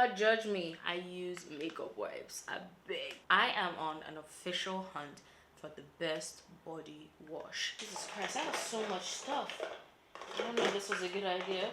not judge me. I use makeup wipes. I beg. I am on an official hunt for the best body wash. Jesus Christ, I have so much stuff. I don't know if this was a good idea.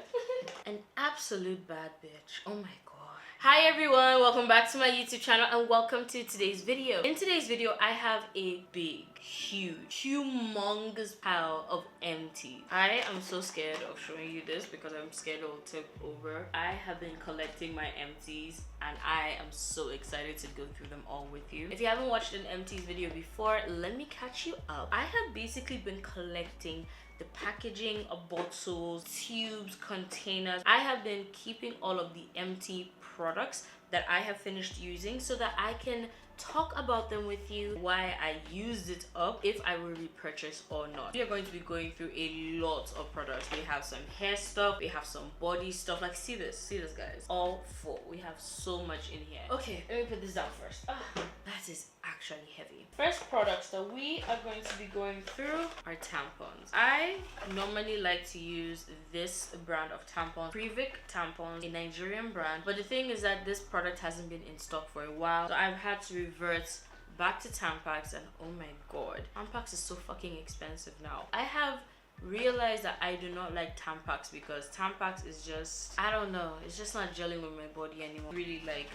An absolute bad bitch. Oh my god. Hi everyone, welcome back to my YouTube channel and welcome to today's video. In today's video, I have a big, huge, humongous pile of empty. I am so scared of showing you this because I'm scared it will tip over. I have been collecting my empties and I am so excited to go through them all with you. If you haven't watched an empties video before, let me catch you up. I have basically been collecting the packaging of bottles, tubes, containers. I have been keeping all of the empty products that I have finished using so that I can talk about them with you, why I used it up, if I will repurchase or not. We are going to be going through a lot of products. We have some hair stuff, we have some body stuff. Like, see this guys, all full. We have so much in here. Okay, let me put this down first. That is actually heavy. First products that we are going to be going through are tampons. I normally like to use this brand of tampons, Previc tampons, a Nigerian brand, but the thing is that this product hasn't been in stock for a while, so I've had to revert back to Tampax, and oh my god, Tampax is so fucking expensive now. I have realized that I do not like Tampax because Tampax is just, I don't know, it's just not gelling with my body anymore. I really like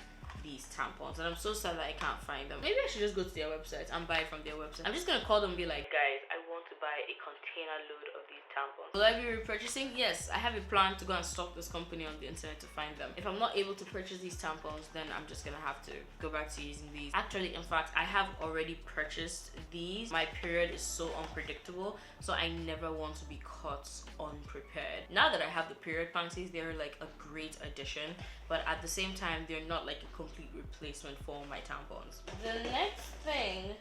these tampons and I'm so sad that I can't find them. Maybe I should just go to their website and buy from their website. I'm just gonna call them and be like, guys, I want to buy a container load of these tampons. Will I be repurchasing? Yes, I have a plan to go and stalk this company on the internet to find them. If I'm not able to purchase these tampons, then I'm just gonna have to go back to using these. Actually, in fact, I have already purchased these. My period is so unpredictable, so I never want to be caught unprepared. Now that I have the period panties, they're like a great addition, but at the same time, they're not like a complete replacement for my tampons. The next thing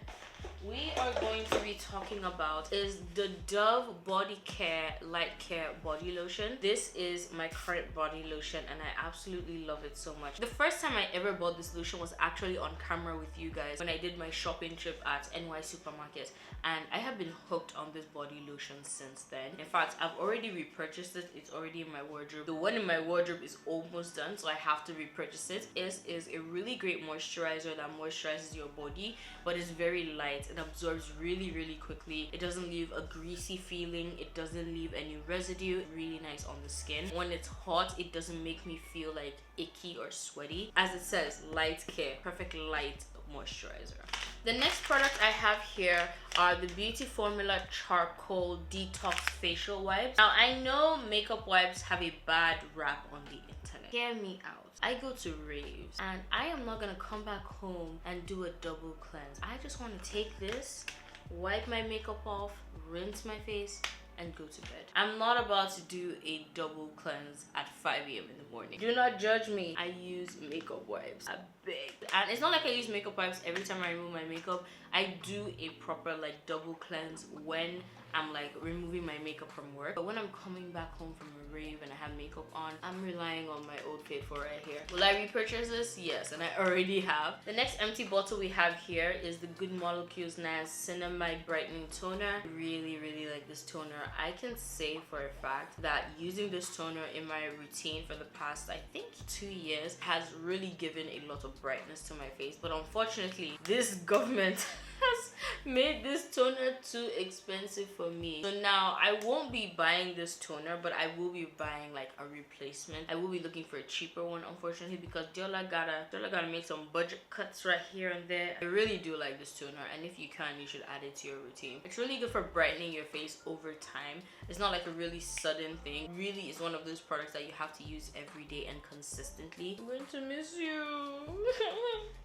we are going to be talking about is the Dove Body Care Light Care Body Lotion. This is my current body lotion and I absolutely love it so much. The first time I ever bought this lotion was actually on camera with you guys when I did my shopping trip at NY Supermarket, and I have been hooked on this body lotion since then. In fact, I've already repurchased it. It's already in my wardrobe. The one in my wardrobe is almost done, so I have to repurchase it. It is a really great moisturizer that moisturizes your body, but it's very light. It absorbs really quickly. It doesn't leave a greasy feeling. It doesn't leave any residue. Really nice on the skin. When it's hot, it doesn't make me feel like icky or sweaty. As it says, light care, perfect light moisturizer. The next product I have here are the Beauty Formula Charcoal Detox Facial Wipes. Now, I know makeup wipes have a bad rap on the internet. Hear me out. I go to raves and I am not gonna come back home and do a double cleanse. I just want to take this, wipe my makeup off, rinse my face, and go to bed. I'm not about to do a double cleanse at 5 a.m. in the morning. Do not judge me. I use makeup wipes. I beg. And it's not like I use makeup wipes every time I remove my makeup. I do a proper like double cleanse when I'm like removing my makeup from work. But when I'm coming back home from a rave and I have makeup on, I'm relying on my old faithful right here. Will I repurchase this? Yes, and I already have. The next empty bottle we have here is the Good Molecules Niacinamide Brightening Toner. Really like this toner. I can say for a fact that using this toner in my routine for the past, I think 2 years, has really given a lot of brightness to my face. But unfortunately, this government has made this toner too expensive for me. So now I won't be buying this toner, but I will be buying like a replacement. I will be looking for a cheaper one, unfortunately, because Diola gotta make some budget cuts right here and there. I really do like this toner, and if you can, you should add it to your routine. It's really good for brightening your face over time. It's not like a really sudden thing. Really, it's one of those products that you have to use every day and consistently. I'm going to miss you.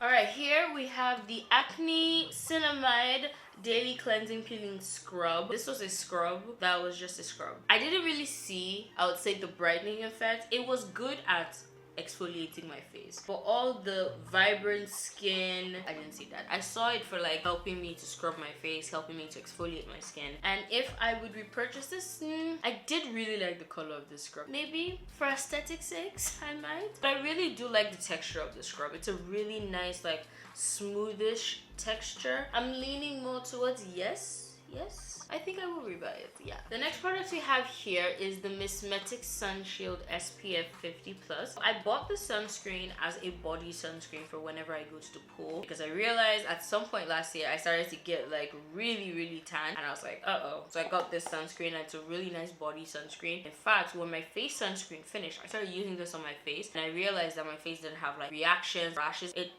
Alright, here we have the Acne Cinnamide Daily Cleansing Peeling Scrub. This was a scrub that was just a scrub. I didn't really see, I would say, the brightening effect. It was good at exfoliating my face. For all the vibrant skin, I didn't see that. I saw it for like helping me to scrub my face, helping me to exfoliate my skin. And if I would repurchase this, I did really like the color of this scrub. Maybe for aesthetic sakes, I might. But I really do like the texture of the scrub. It's a really nice, like, smoothish texture. I'm leaning more towards yes, Yes, I think I will rebuy it. Yeah. The next product we have here is the Mismetic Sun Shield SPF 50 plus. I bought the sunscreen as a body sunscreen for whenever I go to the pool, because I realized at some point last year I started to get like really tan, and I was like, uh-oh. So I got this sunscreen, and it's a really nice body sunscreen. In fact, when my face sunscreen finished, I started using this on my face, and I realized that my face didn't have like reactions, rashes. It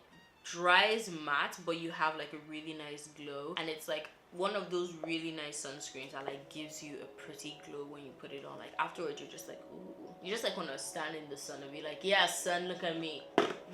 dries matte, but you have like a really nice glow, and it's like one of those really nice sunscreens that like gives you a pretty glow when you put it on. Like afterwards you're just like, ooh, you just like want to stand in the sun and be like, yeah sun, look at me.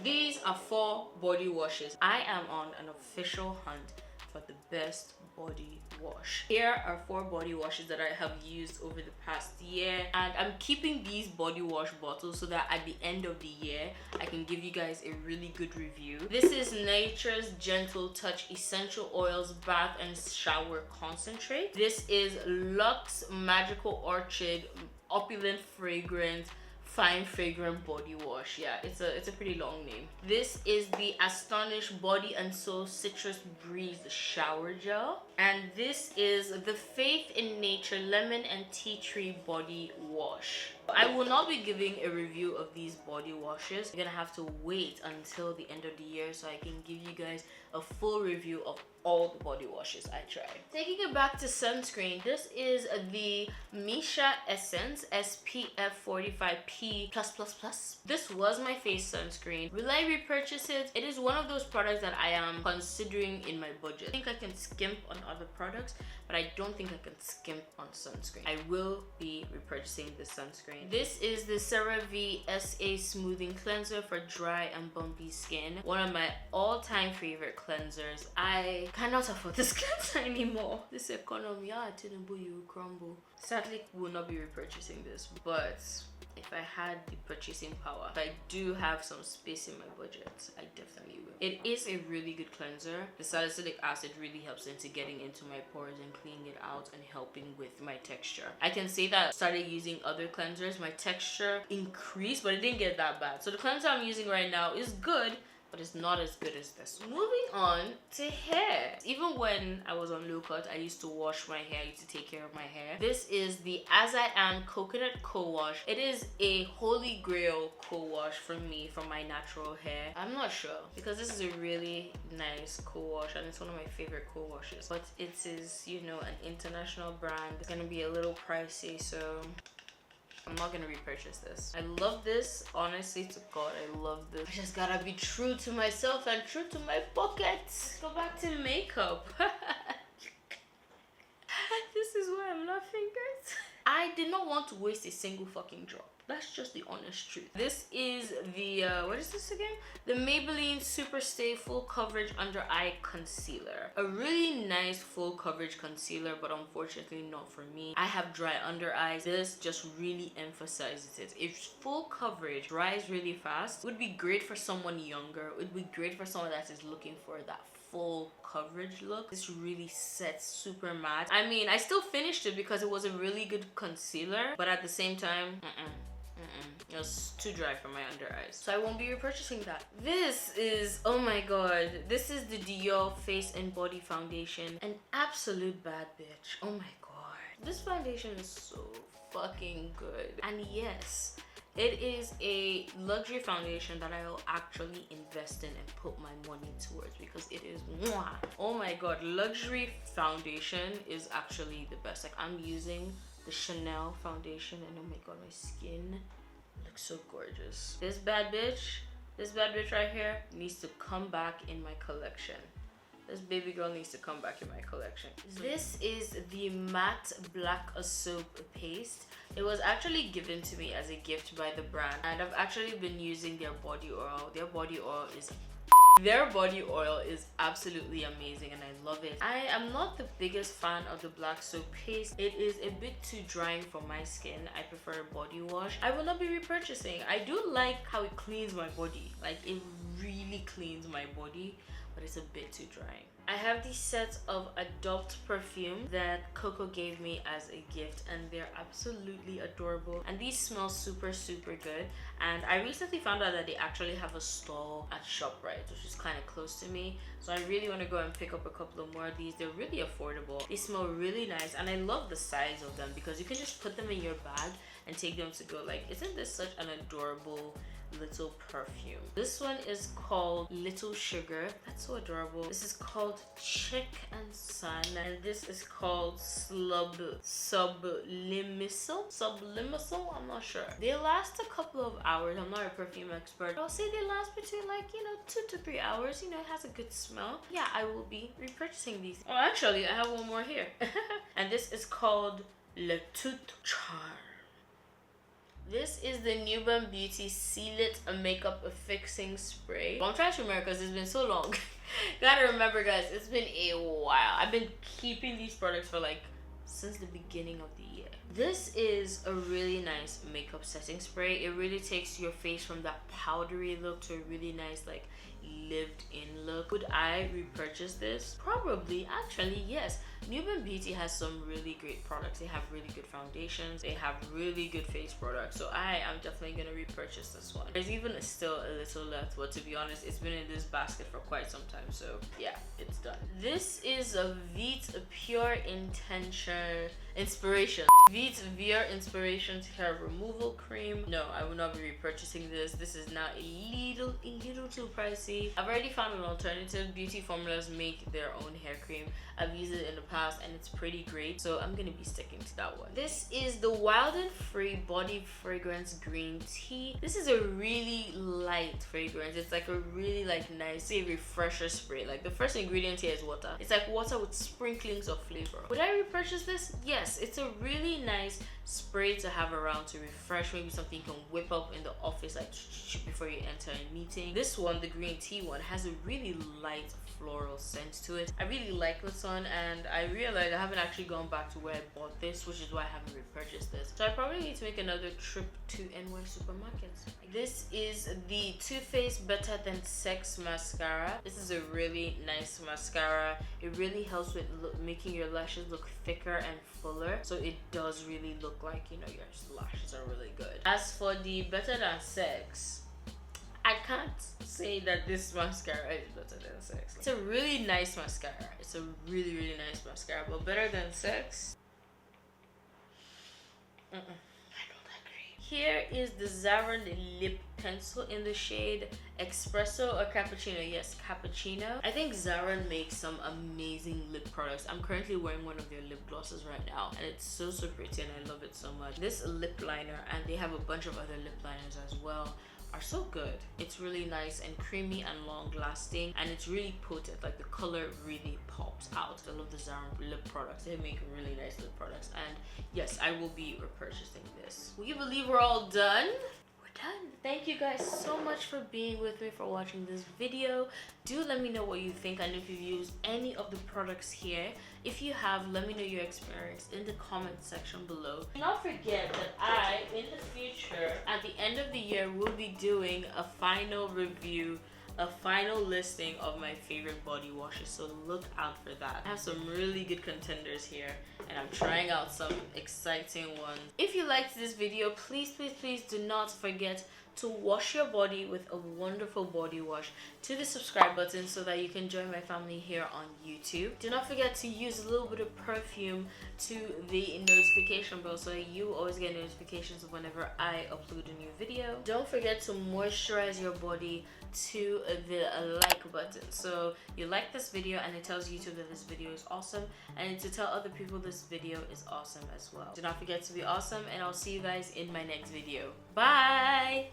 These are 4 body washes. I am on an official hunt for the best body wash. Here are 4 body washes that I have used over the past year, and I'm keeping these body wash bottles so that at the end of the year I can give you guys a really good review. This is Nature's Gentle Touch Essential Oils Bath and Shower Concentrate. This is Luxe Magical Orchid Opulent Fragrance Fine Fragrant Body Wash. Yeah, it's a pretty long name. This is the Astonish Body and Soul Citrus Breeze Shower Gel, and this is the Faith in Nature Lemon and Tea Tree Body Wash. I will not be giving a review of these body washes. You're gonna have to wait until the end of the year so I can give you guys a full review of all the body washes I tried. Taking it back to sunscreen, this is the Misha Essence SPF 45P+++. This was my face sunscreen. Will I repurchase it? It is one of those products that I am considering in my budget. I think I can skimp on other products, but I don't think I can skimp on sunscreen. I will be repurchasing this sunscreen. This is the CeraVe SA Smoothing Cleanser for dry and bumpy skin. One of my all-time favorite cleansers. I cannot afford this cleanser anymore. This economy, you will crumble. Sadly, will not be repurchasing this, but if I had the purchasing power, if I do have some space in my budget, I definitely will. It is a really good cleanser. The salicylic acid really helps into getting into my pores and cleaning it out and helping with my texture. I can say that I started using other cleansers, my texture increased, but it didn't get that bad. So the cleanser I'm using right now is good, but it's not as good as this one. Moving on to hair. Even when I was on low cut, I used to wash my hair, I used to take care of my hair. This is the As I Am Coconut Co-Wash. It is a holy grail co-wash for me for my natural hair. I'm not sure, because this is a really nice co-wash and it's one of my favorite co-washes. But it is, you know, an international brand. It's gonna be a little pricey, so I'm not gonna repurchase this. I love this, honestly to God, I love this. I just gotta be true to myself and true to my pockets. Go back to makeup. This is why I'm laughing, guys. I did not want to waste a single fucking drop. That's just the honest truth. This is the, what is this again? The Maybelline Super Stay Full Coverage Under Eye Concealer. A really nice full coverage concealer, but unfortunately not for me. I have dry under eyes. This just really emphasizes it. If full coverage dries really fast, it would be great for someone younger. It would be great for someone that is looking for that full coverage look. This really sets super matte. I mean, I still finished it because it was a really good concealer, but at the same time, it was too dry for my under eyes, so I won't be repurchasing that. This is, oh my god, this is the Dior Face and Body Foundation. An absolute bad bitch. Oh my god, this foundation is so fucking good. And yes, it is a luxury foundation that I will actually invest in and put my money towards, because it is mwah. Oh my god, luxury foundation is actually the best. Like, I'm using the Chanel foundation and oh my god, my skin looks so gorgeous. This bad bitch right here needs to come back in my collection. This baby girl needs to come back in my collection. This is the Matte Black Soap Paste. It was actually given to me as a gift by the brand, and I've actually been using their body oil. Their body oil is absolutely amazing and I love it. I am not the biggest fan of the black soap paste. It is a bit too drying for my skin. I prefer a body wash. I will not be repurchasing. I do like how it cleans my body. Like, it really cleans my body, but it's a bit too drying. I have these sets of Adopt perfume that Coco gave me as a gift, and they're absolutely adorable, and these smell super good. And I recently found out that they actually have a stall at ShopRite, which is kind of close to me, so I really want to go and pick up a couple of more of these. They're really affordable, they smell really nice, and I love the size of them because you can just put them in your bag and take them to go. Like, isn't this such an adorable little perfume? This one is called Little Sugar. That's so adorable. This is called Chick and Sun, and this is called Sublimisal. I'm not sure. They last a couple of hours. I'm not a perfume expert. I'll say they last between, like, 2 to 3 hours. It has a good smell. Yeah, I will be repurchasing these. Oh, actually, I have one more here. And this is called Le Tout Charme. This is the Newborn Beauty Seal It a Makeup Affixing Spray. Well, I'm trying to remember because it's been so long. Gotta remember, guys, it's been a while. I've been keeping these products for since the beginning of the year. This is a really nice makeup setting spray. It really takes your face from that powdery look to a really nice lived in look. Would I repurchase this? Probably. Actually, yes. Newborn Beauty has some really great products. They have really good foundations, they have really good face products, so I am definitely gonna repurchase this one. There's even still a little left, but to be honest, it's been in this basket for quite some time, so yeah, it's done. This is a Veet Pure Inspiration Veet Inspiration Hair Removal Cream. No, I will not be repurchasing this. This is now a little too pricey. I've already found an alternative. Beauty formulas make their own hair cream. I've used it in the past and it's pretty great, so I'm gonna be sticking to that one. This is the Wild and Free Body Fragrance Green Tea. This is a really light fragrance. It's like a really nice, say, refresher spray. Like, the first ingredient here is water. It's like water with sprinklings of flavor. Would I repurchase this? Yes, it's a really nice spray to have around to refresh, maybe something you can whip up in the office before you enter a meeting. This one, the green tea one, has a really light floral scent to it. I really like this one, and I realized I haven't actually gone back to where I bought this, which is why I haven't repurchased this. So I probably need to make another trip to NY supermarkets. This is the Too Faced Better Than Sex mascara. This is a really nice mascara. It really helps with making your lashes look thicker and fuller, so it does really look like your lashes are really good. As for the Better Than Sex, I can't say that this mascara is better than Sex. It's a really nice mascara. It's a really nice mascara, but Better Than Sex, I don't agree. Here is the Zaron lip pencil in the shade Espresso or Cappuccino. Yes, Cappuccino. I think Zaron makes some amazing lip products. I'm currently wearing one of their lip glosses right now, and it's so pretty, and I love it so much. This lip liner, and they have a bunch of other lip liners as well, are so good. It's really nice and creamy and long lasting, and it's really potent. Like, the color really pops out. I love the Zaron lip products. They make really nice lip products, and yes, I will be repurchasing this. Will you believe we're all done? Done. Thank you guys so much for being with me, for watching this video. Do let me know what you think and if you've used any of the products here. If you have, let me know your experience in the comment section below. Do not forget that I, in the future, at the end of the year, will be doing a final review, a final listing of my favorite body washes, so look out for that. I have some really good contenders here, and I'm trying out some exciting ones. If you liked this video, please do not forget to wash your body with a wonderful body wash. To the subscribe button so that you can join my family here on YouTube. Do not forget to use a little bit of perfume to the notification bell so that you always get notifications of whenever I upload a new video. Don't forget to moisturize your body to the like button, so you like this video and it tells YouTube that this video is awesome, and to tell other people this video is awesome as well. Do not forget to be awesome, and I'll see you guys in my next video. Bye.